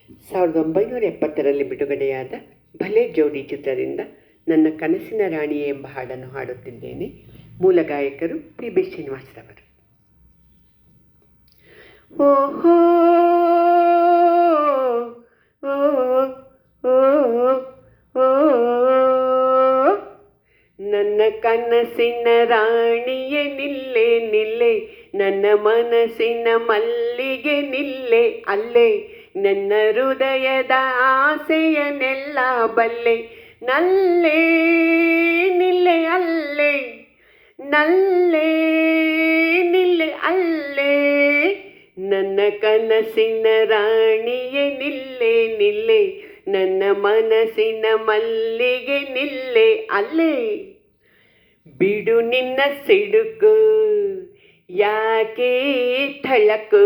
1970ರಲ್ಲಿ ಬಿಡುಗಡೆಯಾದ ಭಲೆ ಜೋಡಿ ಚಿತ್ರದಿಂದ ನನ್ನ ಕನಸಿನ ರಾಣಿಯೇ ಎಂಬ ಹಾಡನ್ನು ಹಾಡುತ್ತಿದ್ದೇನೆ. ಮೂಲ ಗಾಯಕರು ಪಿ.ಬಿ. ಶ್ರೀನಿವಾಸರವರು. ಓಹೋ ನನ್ನ ಕನಸಿನ ರಾಣಿಯೇ ನಿಲ್ಲೆ ನಿಲ್ಲೆ, ನನ್ನ ಮನಸ್ಸಿನ ಮಲ್ಲಿಗೆ ನಿಲ್ಲೆ ಅಲ್ಲೇ, ನನ್ನ ಹೃದಯದ ಆಸೆಯನ್ನೆಲ್ಲ ಬಲ್ಲೆ, ನಲ್ಲೇ ನಿಲ್ಲೆ ಅಲ್ಲೇ, ನಲ್ಲೇ ನಿಲ್ಲೆ ಅಲ್ಲೇ, ನನ್ನ ಕನಸಿನ ರಾಣಿಯೇ ನಿಲ್ಲೆ ನಿಲ್ಲೆ, ನನ್ನ ಮನಸ್ಸಿನ ಮಲ್ಲಿಗೆ ನಿಲ್ಲೆ ಅಲ್ಲೇ. ಬಿಡು ನಿನ್ನ ಸಿಡುಕು ಯಾಕೆ ಥಳಕು,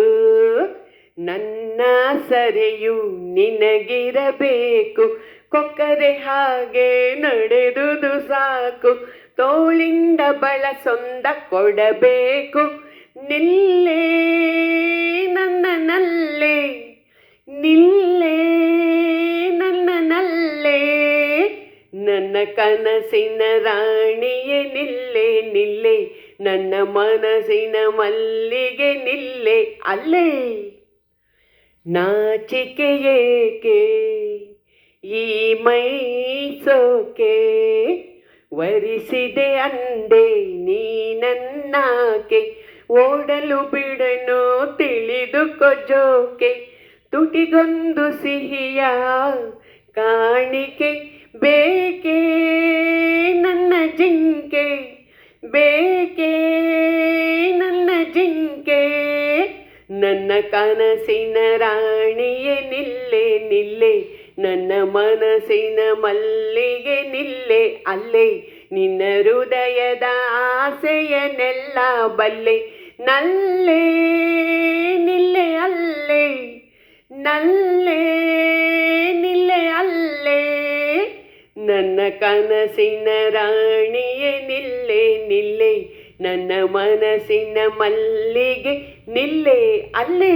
ನನ್ನ ಸರೆಯು ನಿನಗಿರಬೇಕು, ಕೊಕ್ಕರೆ ಹಾಗೆ ನಡೆದುದು ಸಾಕು, ತೋಳಿಂದ ಬಳಸೊಂದ ಕೊಡಬೇಕು, ನಿಲ್ಲೇ ನನ್ನ ನಲ್ಲೇ, ನಿಲ್ಲೇ ನನ್ನ ನಲ್ಲೇ, ನನ್ನ ಕನಸಿನ ರಾಣಿಯೇ ನಿಲ್ಲೆ ನಿಲ್ಲೆ, ನನ್ನ ಮನಸ್ಸಿನ ಮಲ್ಲಿಗೆ ನಿಲ್ಲೆ ಅಲ್ಲೇ. ನಾಚಿಕೆ ಏಕೆ ಈ ಮೈ ಸೋಕೆ, ವರಿಸಿದೆ ಅಂದೆ ನೀ ನನ್ನಾಕೆ, ಓಡಲು ಬಿಡನು ತಿಳಿದುಕೋ ಜೋಕೆ, ತುಟಿಗೊಂದು ಸಿಹಿಯ ಕಾಣಿಕೆ, ಬೇಕೇ ನನ್ನ ಜಿಂಕೆ, ಬೇಕೇ ನನ್ನ ಜಿಂಕೆ, ನನ್ನ ಕನಸಿನ ರಾಣಿಯೇ ನಿಲ್ಲೆ ನಿಲ್ಲೆ, ನನ್ನ ಮನಸ್ಸಿನ ಮಲ್ಲಿಗೆ ನಿಲ್ಲೆ ಅಲ್ಲೇ, ನಿನ್ನ ಹೃದಯದ ಆಸೆಯನ್ನೆಲ್ಲ ಬಲ್ಲೆ, ನಲ್ಲೇ ನಿಲ್ಲೆ ಅಲ್ಲೇ, ನಲ್ಲೇ ನಿಲ್ಲೆ ಅಲ್ಲೇ, ನನ್ನ ಕನಸಿನ ರಾಣಿಯೇ ನಿಲ್ಲೆ ನಿಲ್ಲೆ, ನನ್ನ ಮನಸ್ಸಿನ ಮಲ್ಲಿಗೆ ನಿಲ್ಲೆ ಅಲ್ಲೇ.